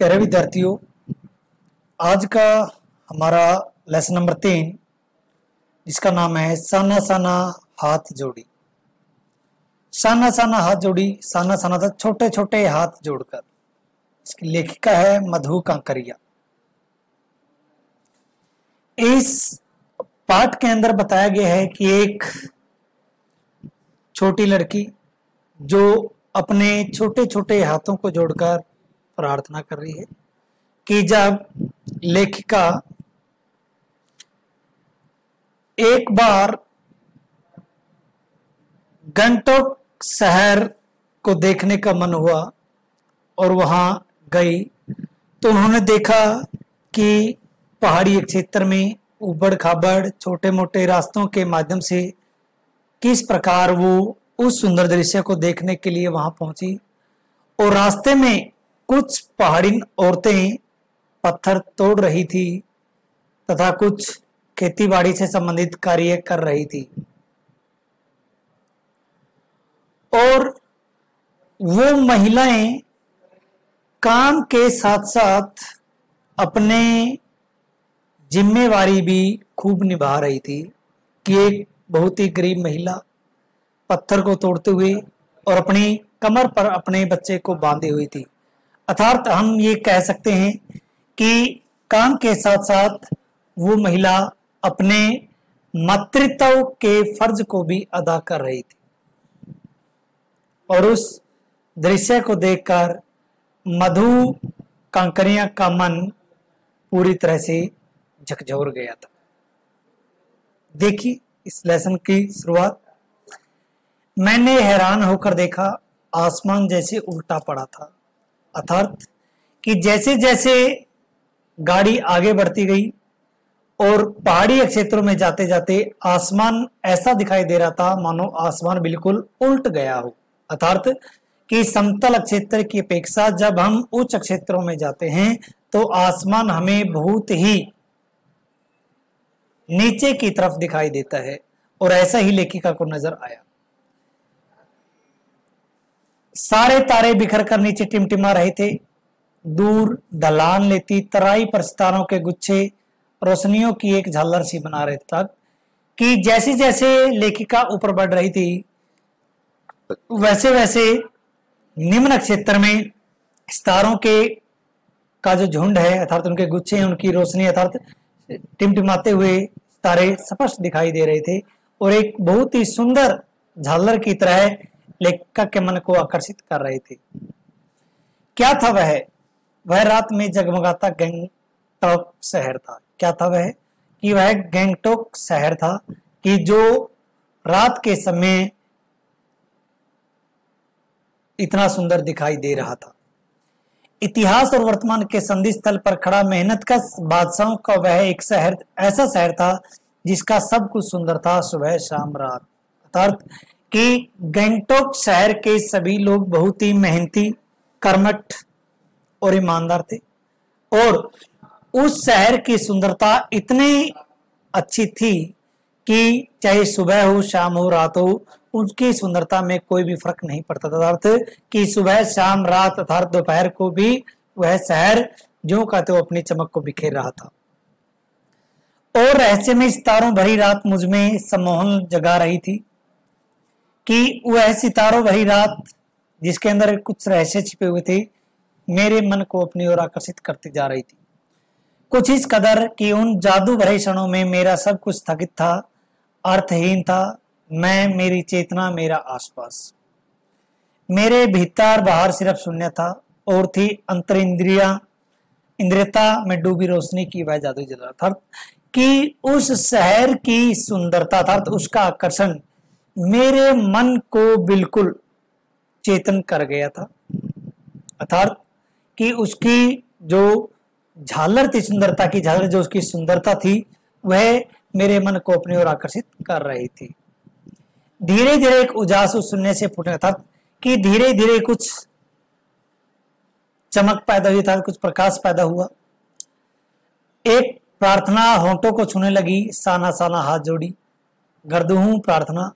प्यारे विद्यार्थियों, आज का हमारा लेसन नंबर 3 जिसका नाम है साना साना हाथ जोड़ी। साना साना हाथ जोड़ी, साना साना था छोटे छोटे हाथ जोड़कर। इसकी लेखिका है मधु कांकरिया। इस पाठ के अंदर बताया गया है कि एक छोटी लड़की जो अपने छोटे छोटे हाथों को जोड़कर प्रार्थना कर रही है कि जब लेखिका एक बार गंगटोक शहर को देखने का मन हुआ और वहां गई तो उन्होंने देखा कि पहाड़ी क्षेत्र में उबड़ खाबड़ छोटे मोटे रास्तों के माध्यम से किस प्रकार वो उस सुंदर दृश्य को देखने के लिए वहां पहुंची। और रास्ते में कुछ पहाड़ी औरतें पत्थर तोड़ रही थी तथा कुछ खेतीबाड़ी से संबंधित कार्य कर रही थी। और वो महिलाएं काम के साथ साथ अपने जिम्मेवारी भी खूब निभा रही थी कि एक बहुत ही गरीब महिला पत्थर को तोड़ते हुए और अपनी कमर पर अपने बच्चे को बांधे हुई थी। अर्थात हम ये कह सकते हैं कि काम के साथ साथ वो महिला अपने मातृत्व के फर्ज को भी अदा कर रही थी। और उस दृश्य को देखकर मधु कांकरिया का मन पूरी तरह से झकझोर गया था। देखिए इस लेसन की शुरुआत। मैंने हैरान होकर देखा, आसमान जैसे उल्टा पड़ा था। अर्थात कि जैसे जैसे गाड़ी आगे बढ़ती गई और पहाड़ी क्षेत्रों में जाते जाते आसमान ऐसा दिखाई दे रहा था मानो आसमान बिल्कुल उल्ट गया हो। अर्थात कि समतल क्षेत्र की अपेक्षा जब हम उच्च क्षेत्रों में जाते हैं तो आसमान हमें बहुत ही नीचे की तरफ दिखाई देता है। और ऐसा ही लेखिका को नजर आया। सारे तारे बिखर कर नीचे टिमटिमा रहे थे। दूर ढलान लेती तराई पर सितारों के गुच्छे रोशनियों की एक झालर सी बना रहे तक कि जैसे जैसे लेखिका ऊपर बढ़ रही थी वैसे वैसे निम्न क्षेत्र में सितारों के का जो झुंड है अर्थात उनके गुच्छे हैं, उनकी रोशनी अर्थात टिमटिमाते हुए तारे स्पष्ट दिखाई दे रहे थे और एक बहुत ही सुंदर झालर की तरह लेखिका के मन को आकर्षित कर रहे थे। क्या था वह रात में जगमगाता गंगटोक शहर था। क्या था वह कि वह गंगटोक शहर था कि जो रात के समय इतना सुंदर दिखाई दे रहा था। इतिहास और वर्तमान के संधि स्थल पर खड़ा मेहनत का बादशाहों का वह एक शहर, ऐसा शहर था जिसका सब कुछ सुंदर था सुबह शाम रात। अर्थात कि गंगटोक शहर के सभी लोग बहुत ही मेहनती, कर्मठ और ईमानदार थे। और उस शहर की सुंदरता इतनी अच्छी थी कि चाहे सुबह हो शाम हो रात हो उसकी सुंदरता में कोई भी फर्क नहीं पड़ता था। अर्थात कि सुबह शाम रात अर्थात दोपहर को भी वह शहर जो कहते हो अपनी चमक को बिखेर रहा था। और रहस्य में सितारों भरी रात मुझ में सम्मोहन जगा रही थी कि वह सितारों भरी रात जिसके अंदर कुछ रहस्य छिपे हुए थे मेरे मन को अपनी ओर आकर्षित करती जा रही थी। कुछ इस कदर कि उन जादू भरे क्षणों में मेरा सब कुछ स्थगित था, अर्थहीन था। मैं, मेरी चेतना, मेरा आसपास, मेरे भीतर बाहर सिर्फ शून्य था और थी अंतर इंद्रियता में डूबी रोशनी की वह जादुई जला था कि उस शहर की सुंदरता था उसका आकर्षण मेरे मन को बिल्कुल चेतन कर गया था। अर्थात कि उसकी जो झालर थी, सुंदरता की झालर जो उसकी सुंदरता थी वह मेरे मन को अपनी ओर आकर्षित कर रही थी। धीरे धीरे एक उजास उस शून्य से फूटने था कि धीरे धीरे कुछ चमक पैदा हुई था, कुछ प्रकाश पैदा हुआ। एक प्रार्थना होंठों को छूने लगी। साना साना हाथ जोड़ी गर्दहूं प्रार्थना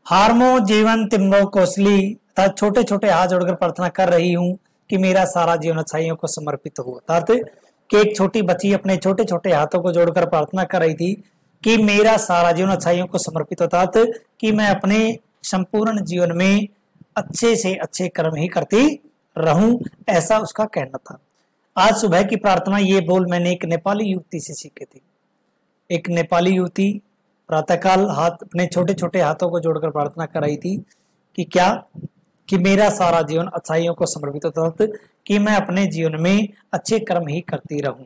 हारमो जीवन तिम्रो कोसली, छोटे छोटे हाथ जोड़कर प्रार्थना कर रही हूं कि मेरा सारा जीवन अच्छाइयों को समर्पित हो। अर्थात कि एक छोटी बच्ची अपने छोटे छोटे हाथों को जोड़कर प्रार्थना कर रही थी कि मेरा सारा जीवन अच्छाइयों को समर्पित होता कि मैं अपने संपूर्ण जीवन में अच्छे से अच्छे कर्म ही करती रहूं, ऐसा उसका कहना था। आज सुबह की प्रार्थना ये बोल मैंने एक नेपाली युवती से सीखे थे। एक नेपाली युवती प्रातःकाल अपने छोटे छोटे हाथों को जोड़कर प्रार्थना कर रही थी कि क्या, कि मेरा सारा जीवन अच्छाइयों को समर्पित होता कि मैं अपने जीवन में अच्छे कर्म ही करती रहूं।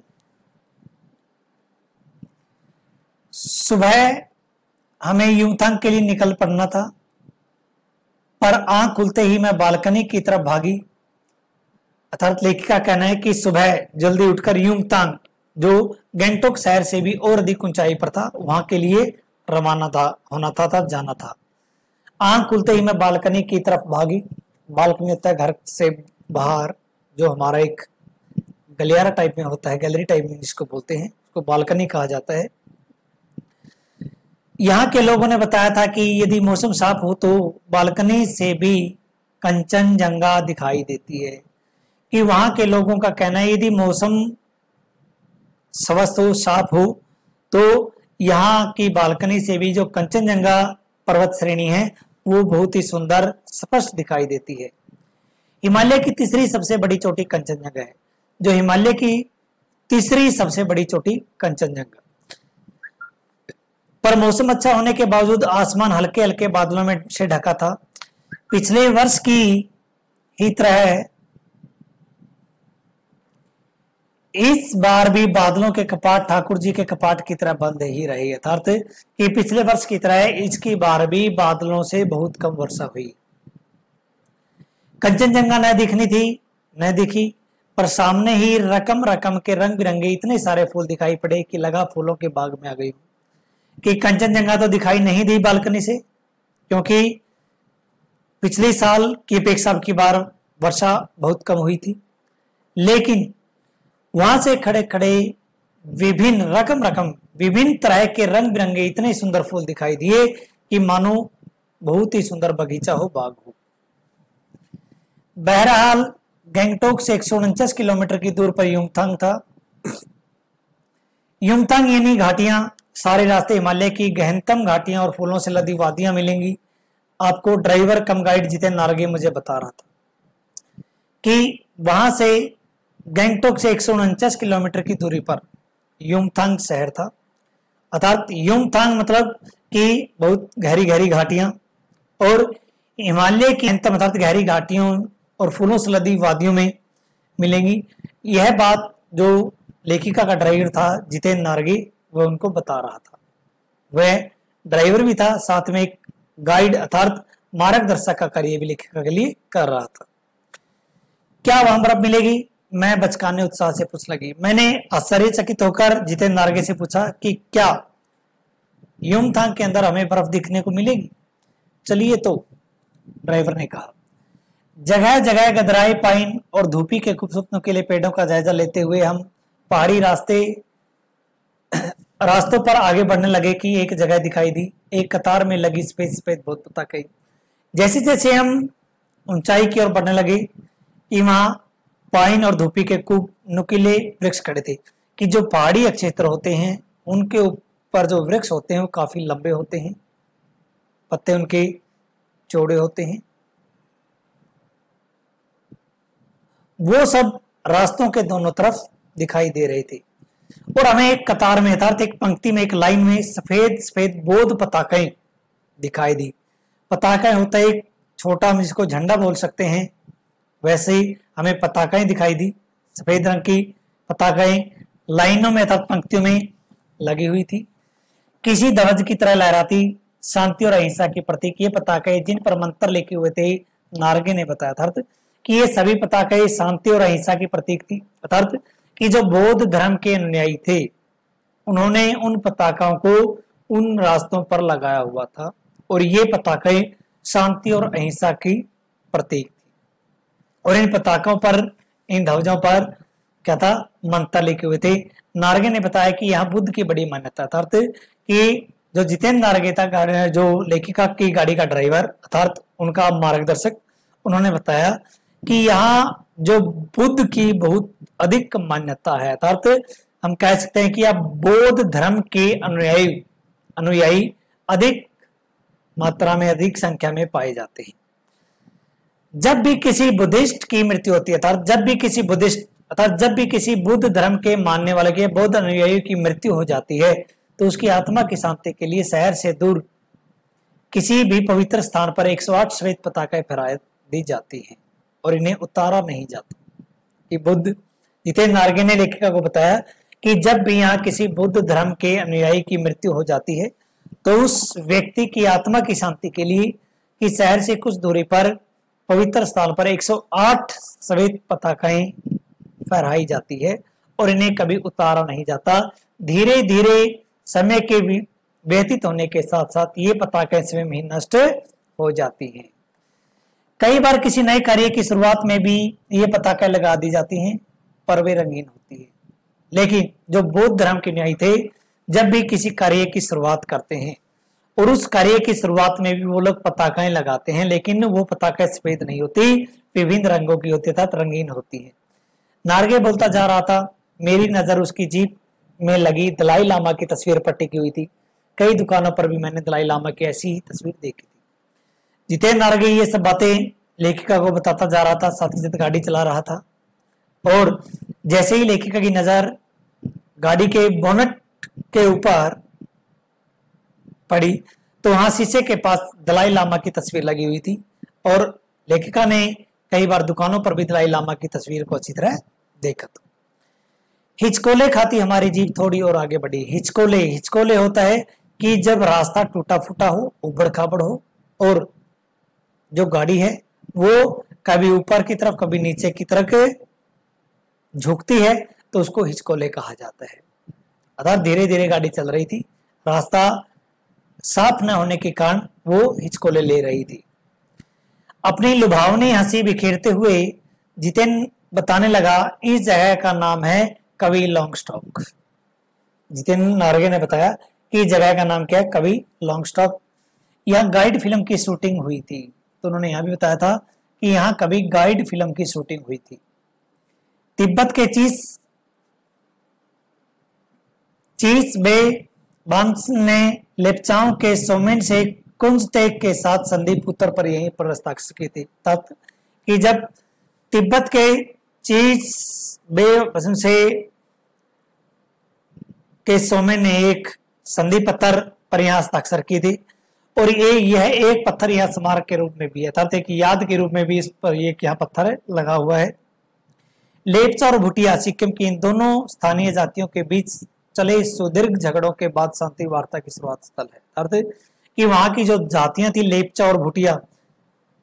सुबह हमें यूथंग के लिए निकल पड़ना था, पर आंख खुलते ही मैं बालकनी की तरफ भागी। अर्थात लेखिका का कहना है कि सुबह जल्दी उठकर यूथंग, जो गैंगटोक शहर से भी और अधिक ऊंचाई पर था, वहां के लिए रवाना था, जाना था। आंख खुलते ही मैं बालकनी की तरफ भागी। बालकनी होता है घर से बाहर जो हमारा एक गलियारा टाइप में होता है, गैलरी टाइप में जिसको बोलते हैं, उसको बालकनी कहा जाता है। यहाँ के लोगों ने बताया था कि यदि मौसम साफ हो तो बालकनी से भी कंचनजंगा दिखाई देती है। कि वहां के लोगों का कहना है यदि मौसम स्वस्थ हो, साफ हो, तो यहाँ की बालकनी से भी जो कंचनजंगा पर्वत श्रेणी है वो बहुत ही सुंदर स्पष्ट दिखाई देती है। हिमालय की तीसरी सबसे बड़ी चोटी कंचनजंगा है, जो हिमालय की तीसरी सबसे बड़ी चोटी कंचनजंगा। पर मौसम अच्छा होने के बावजूद आसमान हल्के हल्के बादलों में से ढका था। पिछले वर्ष की ही तरह इस बार भी बादलों के कपाट ठाकुर जी के कपाट की तरह बंद ही रहे। अर्थात कि पिछले वर्ष की तरह इसकी बार भी बादलों से बहुत कम वर्षा हुई। कंचनजंगा न दिखनी थी, न दिखी, पर सामने ही रकम रकम के रंग बिरंगे इतने सारे फूल दिखाई पड़े कि लगा फूलों के बाग में आ गई। कि कंचनजंगा तो दिखाई नहीं दी बालकनी से, क्योंकि पिछले साल की अपेक्षा अब की बार वर्षा बहुत कम हुई थी। लेकिन वहां से खड़े खड़े विभिन्न तरह के रंग बिरंगे इतने सुंदर फूल दिखाई दिए कि मानो बहुत ही सुंदर बगीचा हो, बाग हो। बहरहाल गैंगटोक से 149 किलोमीटर की दूर पर युमथांग था। युमथांग यानी घाटियां, सारे रास्ते हिमालय की गहनतम घाटियां और फूलों से लदी वादियां मिलेंगी। आपको ड्राइवर कम गाइड जितेंद्र नारगे मुझे बता रहा था कि वहां से गैंगटोक से 149 किलोमीटर की दूरी पर युमथांग शहर था। अर्थात युमथांग मतलब कि बहुत गहरी गहरी घाटियां और हिमालय की अंतम अर्थात गहरी घाटियों और फूलों से लदी वादियों में मिलेंगी। यह बात जो लेखिका का ड्राइवर था जितेंद्र नारगे, वह उनको बता रहा था। वह ड्राइवर भी था, साथ में एक गाइड अर्थात मार्गदर्शक का कार्य भी लेखिका के लिए कर रहा था। क्या वहां बर्फ मिलेगी? मैं बचकाने उत्साह से पूछ लगी। मैंने आश्चर्यचकित होकर जितेंद्र नारगे से पूछा कि क्या युमथांग के अंदर हमें बर्फ दिखने को मिलेगी? चलिए तो, ड्राइवर ने कहा। जगह जगह गदराए पाइन और धूपी के खूबसूरत नुकीले पेड़ों का जायजा लेते हुए हम पहाड़ी रास्तों पर आगे बढ़ने लगे कि एक जगह दिखाई दी, एक कतार में लगी सफेद सफेद बहुत पता कही। जैसे जैसे हम ऊंचाई की ओर बढ़ने लगे कि वहां पाइन और धूपी के खूब नुकीले वृक्ष खड़े थे। कि जो पहाड़ी क्षेत्र होते हैं उनके ऊपर जो वृक्ष होते हैं वो काफी लंबे होते हैं, पत्ते उनके चौड़े होते हैं। वो सब रास्तों के दोनों तरफ दिखाई दे रहे थे और हमें एक कतार में अर्थात एक पंक्ति में, एक लाइन में सफेद सफेद बौद्ध पताकाएं दिखाई दी। पताकाएं होता है एक छोटा, हम जिसको झंडा बोल सकते हैं, वैसे ही हमें पताकाएं दिखाई दी। सफेद रंग की पताकाएं लाइनों में अर्थात पंक्तियों में लगी हुई थी, किसी ध्वज की तरह लहराती, शांति और अहिंसा के प्रतीक ये पताकाएं जिन पर मंत्र लिखे हुए थे। नारगे ने बताया था कि ये सभी पताकाएं शांति और अहिंसा की प्रतीक थी। अर्थात कि जो बौद्ध धर्म के अनुयायी थे उन्होंने उन पताकाओं को उन रास्तों पर लगाया हुआ था और ये पताकाएं शांति और अहिंसा की प्रतीक थी। और इन पताकों पर, इन ध्वजों पर क्या था? मंत्र लिखे हुए थे। नारगे ने बताया कि यहाँ बुद्ध की बड़ी मान्यता था। कि जो जितेंद्र नारगे था, जो लेखिका की गाड़ी का ड्राइवर अर्थात उनका मार्गदर्शक, उन्होंने बताया कि यहाँ जो बुद्ध की बहुत अधिक मान्यता है, अर्थात हम कह सकते हैं कि अब बौद्ध धर्म के अनुयायी अनुयायी अधिक मात्रा में, अधिक संख्या में पाए जाते हैं। जब भी किसी बुद्धिस्ट की मृत्यु होती है, अर्थात जब भी किसी बुद्ध धर्म के मानने वाले के, बौद्ध अनुयायी की मृत्यु हो जाती है, तो उसकी आत्मा की शांति के लिए शहर से दूर किसी भी पवित्र स्थान पर 108 श्वेत पताकाएं फहरा दी जाती हैं और इन्हें उतारा नहीं जाता। कि बुद्ध, जितेंद्र नार्गे ने लेखिका को बताया कि जब भी यहाँ किसी बुद्ध धर्म के अनुयायी की मृत्यु हो जाती है, तो उस व्यक्ति की आत्मा की शांति के लिए कि शहर से कुछ दूरी पर पवित्र स्थान पर 108 श्वेत पताकाएं फहराई जाती है और इन्हें कभी उतारा नहीं जाता। धीरे धीरे समय के व्यतीत होने के साथ साथ ये पताकाएं स्वयं ही नष्ट हो जाती हैं। कई बार किसी नए कार्य की शुरुआत में भी ये पताकाएं लगा दी जाती हैं, पर वे रंगीन होती है। लेकिन जो बौद्ध धर्म के न्यायी थे, जब भी किसी कार्य की शुरुआत करते हैं और उस कार्य की शुरुआत में भी वो लोग पताकाएं लगाते हैं, लेकिन वो पताकाएं सफेद नहीं होती, विभिन्न रंगों की होती है, रंगीन होती है। नार्गे बोलता जा रहा था, मेरी नजर उसकी जीप में लगी दलाई लामा की तस्वीर पर टिकी हुई थी। कई दुकानों पर भी मैंने दलाई लामा की ऐसी ही तस्वीर देखी थी। जितेंद्र नार्गे ये सब बातें लेखिका को बताता जा रहा था, साथ ही साथ गाड़ी चला रहा था। और जैसे ही लेखिका की नजर गाड़ी के बोनट के ऊपर पड़ी, तो वहां शीशे के पास दलाई लामा की तस्वीर लगी हुई थी और लेखिका ने कई बार दुकानों पर भी दलाई लामा की तस्वीर को अच्छी तरह देखा। तो हिचकोले खाती हमारी जीप थोड़ी और आगे बढ़ी। हिचकोले होता है कि जब रास्ता टूटा फूटा हो, उबड़ खाबड़ हो और जो गाड़ी है वो कभी ऊपर की तरफ कभी नीचे की तरफ झुकती है, तो उसको हिचकोले कहा जाता है। अर्थात धीरे धीरे गाड़ी चल रही थी, रास्ता साफ न होने के कारण वो हिचकोले ले रही थी। अपनी लुभावनी हंसी बिखेरते हुए जितेंद्र बताने लगा, इस जगह का नाम है कवि लॉन्गस्टॉक। जितेंद्र नार्गे ने बताया कि जगह का नाम क्या है, कवि लॉन्गस्टॉक। यहाँ गाइड फिल्म की शूटिंग हुई थी। तो उन्होंने यहाँ भी बताया था कि यहाँ कभी गाइड फिल्म की शूटिंग हुई थी। तिब्बत के चीस बे बांस ने लेप्चाओं के सोमेन से कुंजतेक के साथ संदीप उत्तर पर यहीं पर हस्ताक्षर की थी। तब कि जब तिब्बत के चीस बे से के सोमेन ने एक संधि पत्थर पर यहाँ हस्ताक्षर की थी और यह एक पत्थर यहाँ स्मारक के रूप में भी है, अर्थात एक याद के रूप में भी इस पर एक यहाँ पत्थर लगा हुआ है। लेप्चा और भूटिया सिक्किम की इन दोनों स्थानीय जातियों के बीच चले सुदीर्घ झगड़ों के बाद शांति वार्ता की शुरुआत स्थल है। अर्थात कि वहां की जो जातियां थी लेप्चा और भूटिया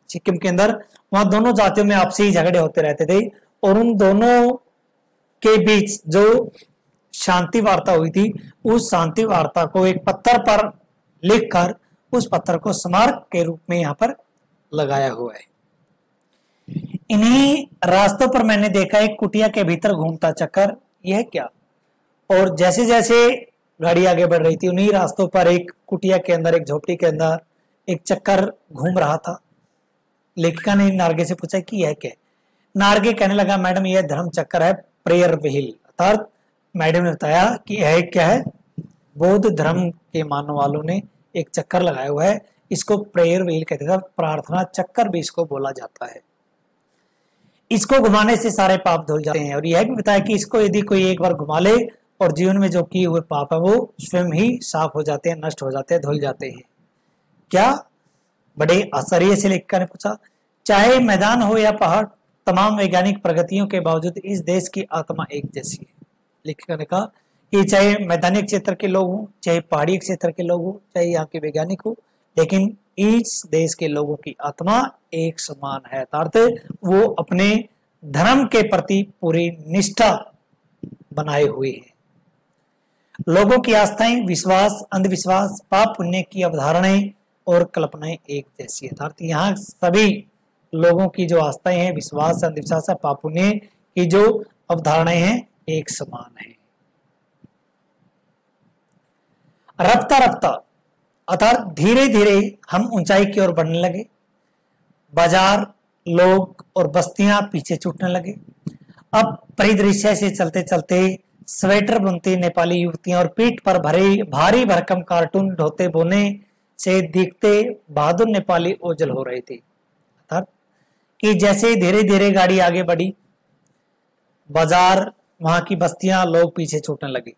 सिक्किम के अंदर, वहां दोनों जातियों में आपसी झगड़े होते रहते थे और उन दोनों के बीच जो शांति वार्ता हुई थी, उस शांति वार्ता को एक पत्थर पर लिखकर उस पत्थर को स्मारक के रूप में यहाँ पर लगाया हुआ है। इन्हीं रास्तों पर मैंने देखा एक कुटिया के भीतर घूमता चक्कर, यह क्या? और जैसे जैसे गाड़ी आगे बढ़ रही थी, उन्हीं रास्तों पर एक कुटिया के अंदर, एक झोपड़ी के अंदर एक चक्कर घूम रहा था। लेखिका ने नार्गे से पूछा कि यह क्या है? नार्गे कहने लगा, मैडम यह धर्म चक्कर है, प्रेयर व्हील। अर्थात मैडम ने बताया कि यह क्या है, बौद्ध धर्म के मानने वालों ने एक चक्कर लगाया हुआ है, इसको प्रेयर व्हील कहते थे, प्रार्थना चक्कर भी इसको बोला जाता है। इसको घुमाने से सारे पाप धुल जाते हैं और यह भी बताया कि इसको यदि कोई एक बार घुमा ले और जीवन में जो किए हुए पाप है वो स्वयं ही साफ हो जाते हैं, नष्ट हो जाते हैं, धुल जाते हैं। क्या? बड़े आश्चर्य से लेखिका ने पूछा। चाहे मैदान हो या पहाड़, तमाम वैज्ञानिक प्रगतियों के बावजूद इस देश की आत्मा एक जैसी है। लेखिका ने कहा कि चाहे मैदानी क्षेत्र के लोग हों, चाहे पहाड़ी क्षेत्र के लोग हों, चाहे यहाँ के वैज्ञानिक हो, लेकिन इस देश के लोगों की आत्मा एक समान है। अर्थात वो अपने धर्म के प्रति पूरी निष्ठा बनाए हुए हैं। लोगों की आस्थाएं, विश्वास, अंधविश्वास, पाप पुण्य की अवधारणाएं और कल्पनाएं एक जैसी है। अर्थात यहाँ सभी लोगों की जो आस्थाएं हैं, विश्वास, अंधविश्वास, पाप पुण्य की जो अवधारणाएं हैं, एक समान है। रफ्ता रफ्ता अर्थात धीरे धीरे हम ऊंचाई की ओर बढ़ने लगे। बाजार, लोग और बस्तियां पीछे छूटने लगे। अब परिदृश्य से चलते चलते स्वेटर बुनती नेपाली युवतियां और पीठ पर भरे भारी भरकम कार्टून ढोते बोने से दिखते बहादुर नेपाली ओझल हो रहे थे। अर्थात कि जैसे धीरे धीरे गाड़ी आगे बढ़ी, बाजार, वहां की बस्तियां, लोग पीछे छूटने लगे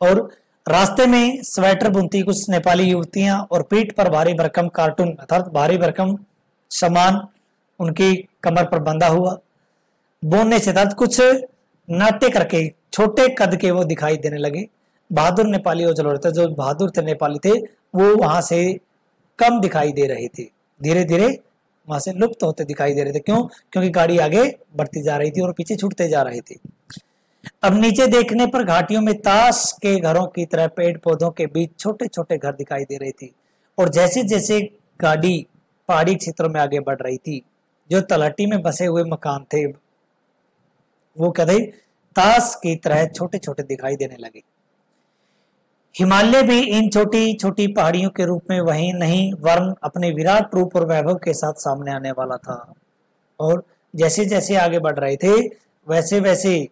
और रास्ते में स्वेटर बुनती कुछ नेपाली युवतियां और पीठ पर भारी भरकम कार्टून अर्थात भारी भरकम सामान उनकी कमर पर बंधा हुआ बोनने से तक कुछ नाट्य करके छोटे कद के वो दिखाई देने लगे। बहादुर नेपाली ओझल हो रहे थे, जो बहादुर थे नेपाली थे, वो वहां से कम दिखाई दे रहे थे, धीरे धीरे वहां से लुप्त होते दिखाई दे रहे थे। क्यों? क्योंकि गाड़ी आगे बढ़ती जा रही थी और पीछे छूटते जा रहे थे। अब नीचे देखने पर घाटियों में ताश के घरों की तरह पेड़ पौधों के बीच छोटे छोटे घर दिखाई दे रहे थे और जैसे जैसे गाड़ी पहाड़ी क्षेत्रों में आगे बढ़ रही थी, जो तलहटी में बसे हुए मकान थे वो कदे ताश की तरह छोटे छोटे दिखाई देने लगे। हिमालय भी इन छोटी छोटी पहाड़ियों के रूप में वही नहीं वर्ण अपने विराट रूप और वैभव के साथ सामने आने वाला था और जैसे जैसे आगे बढ़ रहे थे वैसे वैसे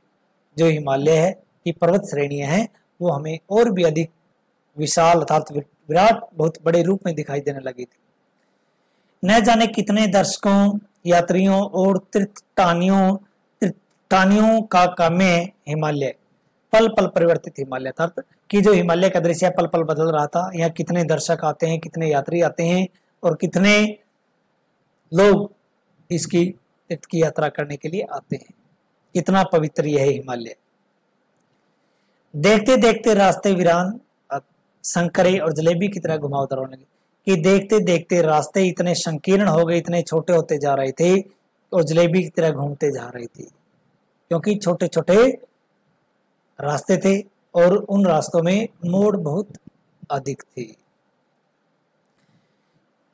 जो हिमालय है की पर्वत श्रेणियां हैं वो हमें और भी अधिक विशाल अर्थात विराट बहुत बड़े रूप में दिखाई देने लगी थी। न जाने कितने दर्शकों, यात्रियों और तीर्थानियों का काम्य हिमालय, पल पल परिवर्तित हिमालय, अर्थात कि जो हिमालय का दृश्य पल पल बदल रहा था। यहाँ कितने दर्शक आते हैं, कितने यात्री आते हैं और कितने लोग इसकी तीर्थ की यात्रा करने के लिए आते हैं। कितना पवित्र यह है हिमालय। देखते देखते रास्ते वीरान, संकरे और जलेबी की तरह घुमावदार होने लगे कि देखते देखते रास्ते इतने संकीर्ण हो गए, इतने छोटे होते जा रहे थे और जलेबी की तरह घूमते जा रहे थे, क्योंकि छोटे छोटे रास्ते थे और उन रास्तों में मोड़ बहुत अधिक थे,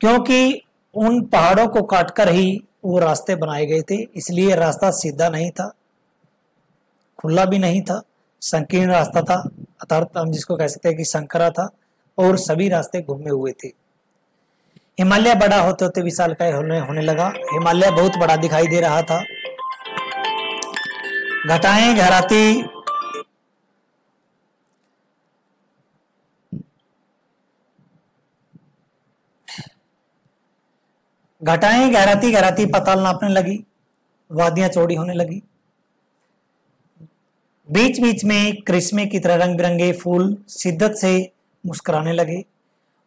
क्योंकि उन पहाड़ों को काटकर ही वो रास्ते बनाए गए थे। इसलिए रास्ता सीधा नहीं था, खुला भी नहीं था, संकीर्ण रास्ता था, अर्थात हम जिसको कह सकते हैं कि संकरा था और सभी रास्ते घूमे हुए थे। हिमालय बड़ा होते होते विशालकाय होने लगा। हिमालय बहुत बड़ा दिखाई दे रहा था। घटाएं गहराती गहराती गहराती पाताल नापने लगी, वादियां चौड़ी होने लगी। बीच बीच में करिश्मे की तरह रंग बिरंगे फूल शिद्दत से मुस्कुराने लगे।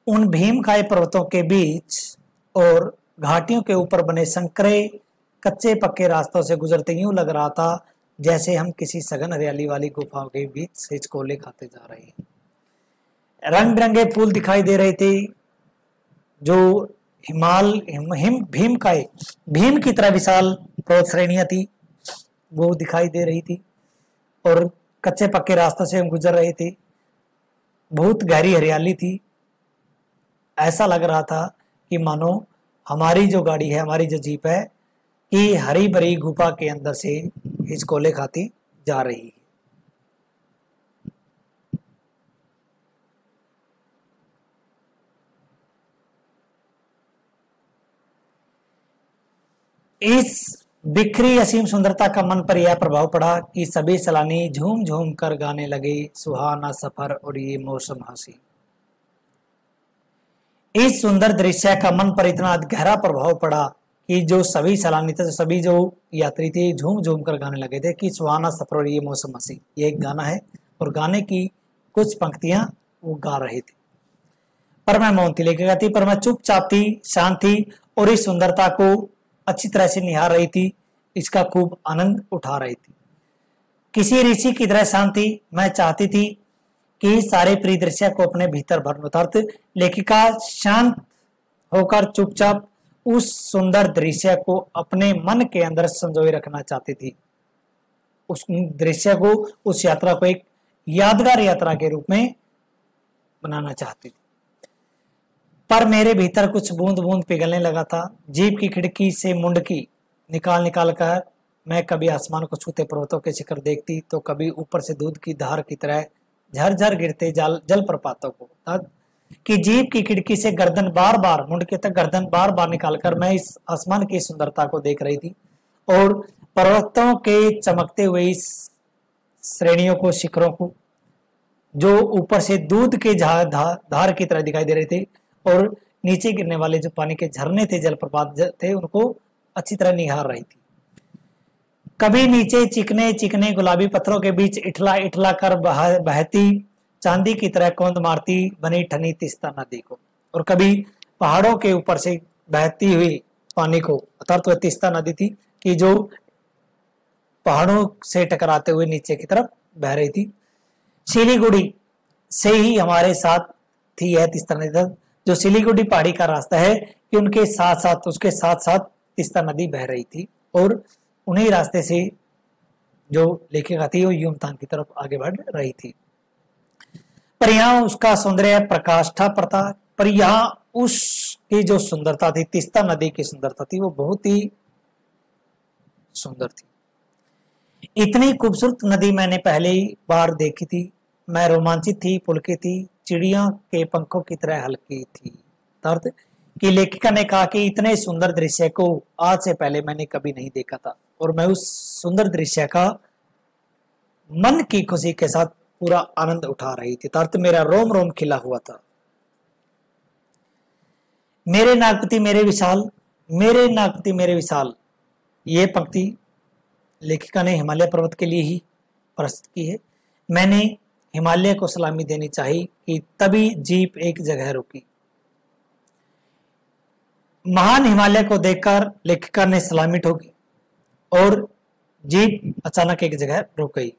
उन भीमकाय पर्वतों के बीच और घाटियों के ऊपर बने संकरे कच्चे पक्के रास्तों से गुजरते यूं लग रहा था जैसे हम किसी सघन हरियाली वाली गुफाओं के बीच से हिचकोले खाते जा रहे हैं। रंग बिरंगे फूल दिखाई दे रहे थे, जो भीमकाय भीम की तरह विशाल पर्वत श्रेणियां थी वो दिखाई दे रही थी और कच्चे पक्के रास्तों से हम गुजर रहे थे। बहुत गहरी हरियाली थी। ऐसा लग रहा था कि मानो हमारी जो गाड़ी है, हमारी जो जीप है, कि हरी भरी गुफा के अंदर से हिचकोले खाती जा रही है। इस बिखरी असीम सुंदरता का मन पर यह प्रभाव पड़ा कि सभी सैलानी झूम झूम कर गाने लगे, सुहाना सफर और ये मौसम हंसी। इस सुंदर दृश्य का मन पर इतना गहरा प्रभाव पड़ा कि जो सभी सैलानी थे, सभी जो यात्री थे, झूम झूम कर गाने लगे थे कि सुहाना सफर और ये मौसम हंसी। ये एक गाना है और गाने की कुछ पंक्तियां वो गा रहे थे। पर मैं मौन थी, लेके गाती, पर मैं चुपचाप थी, शांत थी और इस सुंदरता को अच्छी तरह से निहार रही थी, इसका खूब आनंद उठा रही थी। किसी ऋषि की तरह शांत थी। मैं चाहती थी कि सारे परिदृश्य को अपने भीतर भर लूं। लेखिका शांत होकर चुपचाप उस सुंदर दृश्य को अपने मन के अंदर संजोए रखना चाहती थी। उस दृश्य को, उस यात्रा को एक यादगार यात्रा के रूप में बनाना चाहती थी। पर मेरे भीतर कुछ बूंद बूंद पिघलने लगा था। जीप की खिड़की से मुंडकी निकाल निकाल कर मैं कभी आसमान को छूते पर्वतों के शिखर देखती, तो कभी ऊपर से दूध की धार की तरह झरझर गिरते जल प्रपातों को। कि जीप की खिड़की से गर्दन बार बार, मुंड के तक गर्दन बार बार निकालकर मैं इस आसमान की सुंदरता को देख रही थी और पर्वतों के चमकते हुए इस श्रेणियों को, शिखरों को, जो ऊपर से दूध के धार की तरह दिखाई दे रहे थे, और नीचे गिरने वाले जो पानी के झरने थे, जलप्रपात थे, उनको अच्छी तरह निहार रही थी। कभी नीचे चिकने चिकने गुलाबी पत्थरों के बीच इठला इठला कर बहती चांदी की तरह कौंद मारती बनी ठनी तीस्ता नदी को, और कभी पहाड़ों के ऊपर से बहती हुई पानी को, अर्थात वह तीस्ता नदी थी कि जो पहाड़ों से टकराते हुए नीचे की तरफ बह रही थी। सिलीगुड़ी से ही हमारे साथ थी यह तीस्ता नदी, जो सिलीगुड़ी पहाड़ी का रास्ता है कि उनके साथ साथ, उसके साथ साथ तीस्ता नदी बह रही थी, और उन्हीं रास्ते से जो लेखिका थी वो युमतांग की तरफ आगे बढ़ रही थी। पर यहाँ उसका सौंदर्य प्रकाष्ठा पड़ता, पर यहाँ उसकी जो सुंदरता थी, तीस्ता नदी की सुंदरता थी, वो बहुत ही सुंदर थी। इतनी खूबसूरत नदी मैंने पहली बार देखी थी। मैं रोमांचित थी, पुलकित थी, चिड़िया के पंखों की तरह हल्की थी। अर्थ कि लेखिका ने कहा कि इतने सुंदर दृश्य को आज से पहले मैंने कभी नहीं देखा था, और मैं उस सुंदर दृश्य का मन की खुशी के साथ पूरा आनंद उठा रही थी। अर्थ मेरा रोम रोम खिला हुआ था। मेरे नागपति मेरे विशाल, मेरे नागपति मेरे विशाल, ये पंक्ति लेखिका ने हिमालय पर्वत के लिए ही प्रस्तुत की है। मैंने हिमालय को सलामी देनी चाहिए कि तभी जीप एक जगह रुकी। महान हिमालय को देखकर लेखिका ने सलामी ठोकी और जीप अचानक एक जगह रुक गई।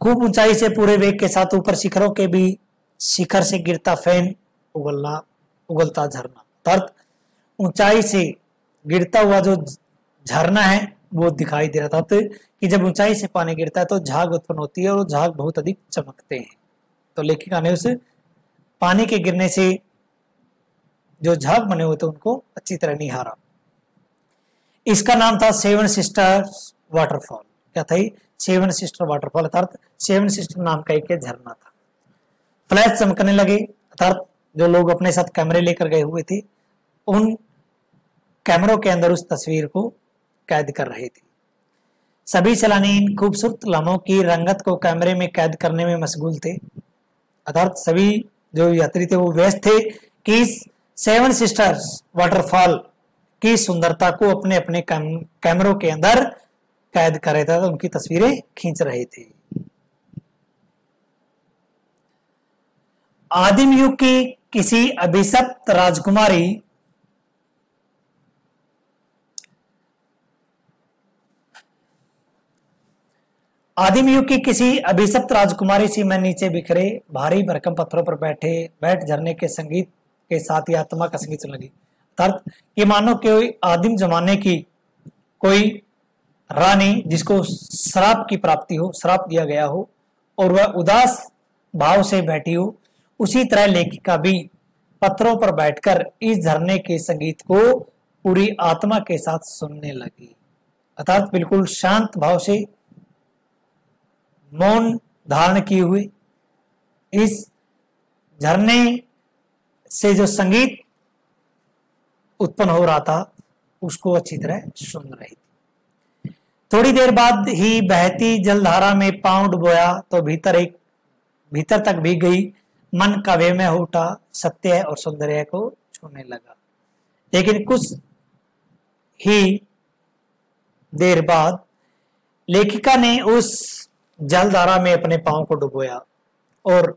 खूब ऊंचाई से पूरे वेग के साथ ऊपर शिखरों के भी शिखर से गिरता फैन उगलता झरना, अर्थ ऊंचाई से गिरता हुआ जो झरना है वो दिखाई दे रहा था। तो कि जब ऊंचाई से पानी गिरता है तो झाग उत्पन्न होती है, और झाग बहुत अधिक चमकते हैं। तो लेखिका ने उस पानी के गिरने से जो झाग बने हुए थे उनको अच्छी तरह निहारा। इसका नाम था सेवन सिस्टर्स वाटरफॉल। क्या था? सेवन सिस्टर वाटरफॉल, अर्थात सेवन सिस्टर नाम का एक झरना था। फ्लैश चमकने लगे, अर्थात जो लोग अपने साथ कैमरे लेकर गए हुए थे उन कैमरों के अंदर उस तस्वीर को कैद कर रहे थे। सभी सैलानी इन खूबसूरत लम्हों की रंगत को कैमरे में कैद करने में मशगूल थे, अर्थात सभी जो यात्री थे वो व्यस्त थे कि सेवन सिस्टर्स वाटरफॉल की सुंदरता को अपने अपने कैमरों के अंदर कैद कर रहे थे, तो उनकी तस्वीरें खींच रहे थे। आदिम युग की किसी अभिशप्त राजकुमारी आदिम युग की किसी अभिशप्त राजकुमारी सी मैं नीचे बिखरे भारी भरकम पत्थरों पर बैठ झरने के संगीत के साथ ही आत्मा का संगीत सुनने लगी। अर्थात ये मानो कि आदिम जमाने की कोई रानी जिसको श्राप की प्राप्ति हो, श्राप दिया गया हो, और वह उदास भाव से बैठी हो, उसी तरह लेखिका भी पत्थरों पर बैठकर इस झरने के संगीत को पूरी आत्मा के साथ सुनने लगी। अर्थात बिल्कुल शांत भाव से, मौन धारण किए हुए इस झरने से जो संगीत उत्पन्न हो रहा था उसको अच्छी तरह सुन रही थी। थोड़ी देर बाद ही बहती जलधारा में पांव डुबोया तो भीतर तक भीग गई। मन काव्य में हो उठा, सत्य और सौंदर्य को छूने लगा। लेकिन कुछ ही देर बाद लेखिका ने उस जलधारा में अपने पांव को डुबोया, और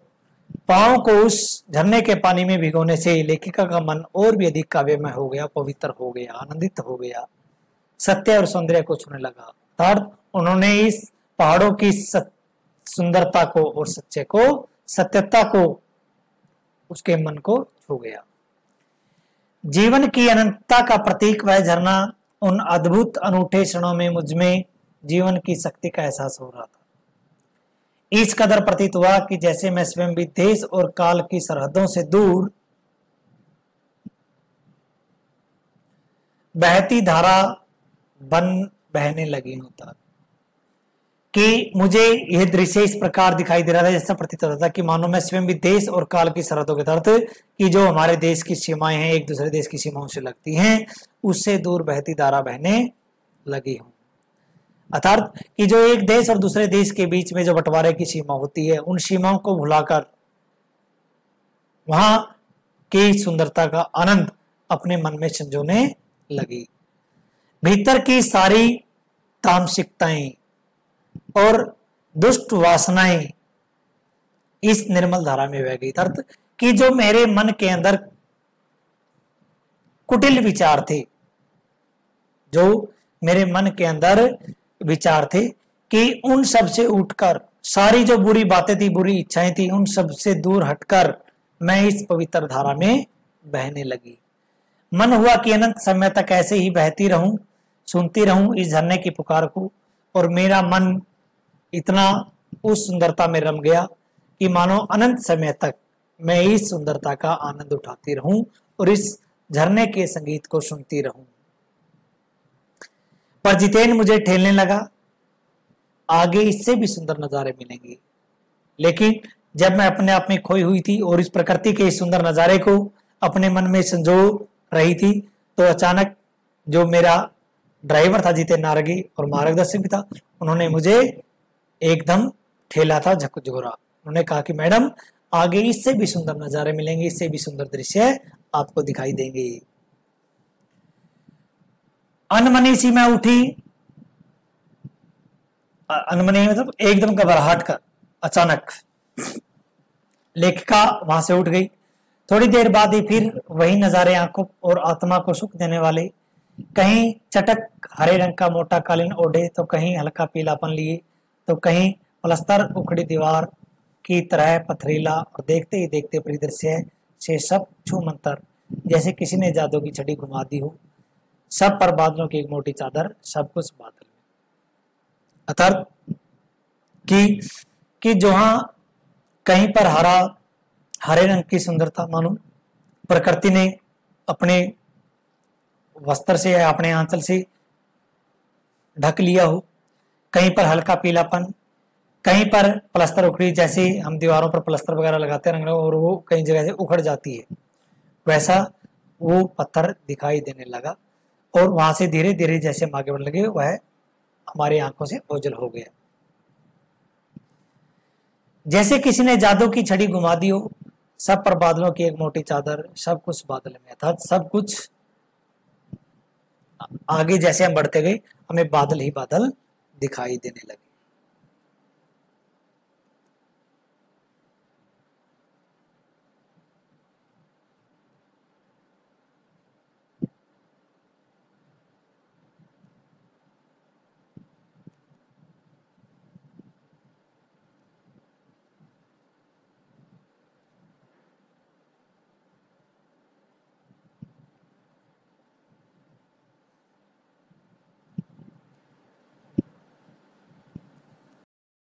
पांव को उस झरने के पानी में भिगोने से लेखिका का मन और भी अधिक काव्यमय हो गया, पवित्र हो गया, आनंदित हो गया, सत्य और सौंदर्य को छूने लगा। अर्थात उन्होंने इस पहाड़ों की सुंदरता को और सत्यता को उसके मन को छू गया। जीवन की अनंतता का प्रतीक वह झरना, उन अद्भुत अनूठे क्षणों में मुझमें जीवन की शक्ति का एहसास हो रहा था। इस कदर प्रतीत हुआ कि जैसे मैं स्वयं भी देश और काल की सरहदों से दूर बहती धारा बन बहने लगी होता। कि मुझे यह दृश्य इस प्रकार दिखाई दे रहा था, जैसा प्रतीत होता था कि मानो मैं स्वयं भी देश और काल की सरहदों के तहत, कि जो हमारे देश की सीमाएं हैं एक दूसरे देश की सीमाओं से लगती हैं, उससे दूर बहती धारा बहने लगी हूं। अर्थात कि जो एक देश और दूसरे देश के बीच में जो बंटवारे की सीमा होती है, उन सीमाओं को भुलाकर वहां की सुंदरता का आनंद अपने मन में संजोने लगी। भीतर की सारी तामसिकताएं और दुष्ट वासनाएं इस निर्मल धारा में बह गई। अर्थ कि जो मेरे मन के अंदर कुटिल विचार थे, जो मेरे मन के अंदर विचार थे, कि उन सब से उठकर सारी जो बुरी बातें थी, बुरी इच्छाएं थी, उन सब से दूर हटकर मैं इस पवित्र धारा में बहने लगी। मन हुआ कि अनंत समय तक ऐसे ही बहती रहूं, सुनती रहूं इस झरने की पुकार को, और मेरा मन इतना उस सुंदरता में रम गया कि मानो अनंत समय तक मैं इस सुंदरता का आनंद उठाती रहूं और इस झरने के संगीत को सुनती रहूं। पर जितेन मुझे ठेलने लगा, आगे इससे भी सुंदर नजारे मिलेंगे। लेकिन जब मैं अपने आप में खोई हुई थी और इस प्रकृति के इस सुंदर नजारे को अपने मन में संजो रही थी, तो अचानक जो मेरा ड्राइवर था जितेन नारगी और मार्गदर्शक भी था, उन्होंने मुझे एकदम ठेला था झकझोरा। उन्होंने कहा कि मैडम आगे इससे भी सुंदर नजारे मिलेंगे, इससे भी सुंदर दृश्य आपको दिखाई देंगे। अनमनी सी मैं उठी, अनमनी मतलब एकदम घबराहट कर, अचानक लेखिका वहां से उठ गई। थोड़ी देर बाद ही फिर वही नजारे आंखों और आत्मा को सुख देने वाले, कहीं चटक हरे रंग का मोटा कालीन ओढ़े, तो कहीं हल्का पीलापन लिए, तो कहीं पलस्तर उखड़ी दीवार की तरह पथरीला, और देखते ही देखते परिदृश्य से सब छू मंतर, जैसे किसी ने जादू की छड़ी घुमा दी हो। सब पर बादलों की एक मोटी चादर, सब कुछ बादल में। अर्थात कि जहां कहीं पर हरे रंग की सुंदरता मानो प्रकृति ने अपने वस्त्र से या अपने आंचल से ढक लिया हो, कहीं पर हल्का पीलापन, कहीं पर प्लस्तर उखड़ी, जैसे हम दीवारों पर प्लस्तर वगैरह लगाते हैं और वो कई जगह से उखड़ जाती है, वैसा वो पत्थर दिखाई देने लगा। और वहां से धीरे धीरे जैसे हम आगे बढ़ने लगे, वह हमारी आंखों से ओझल हो गया, जैसे किसी ने जादू की छड़ी घुमा दी हो। सब पर बादलों की एक मोटी चादर, सब कुछ बादल में था। सब कुछ आगे जैसे हम बढ़ते गए, हमें बादल ही बादल दिखाई देने लगे।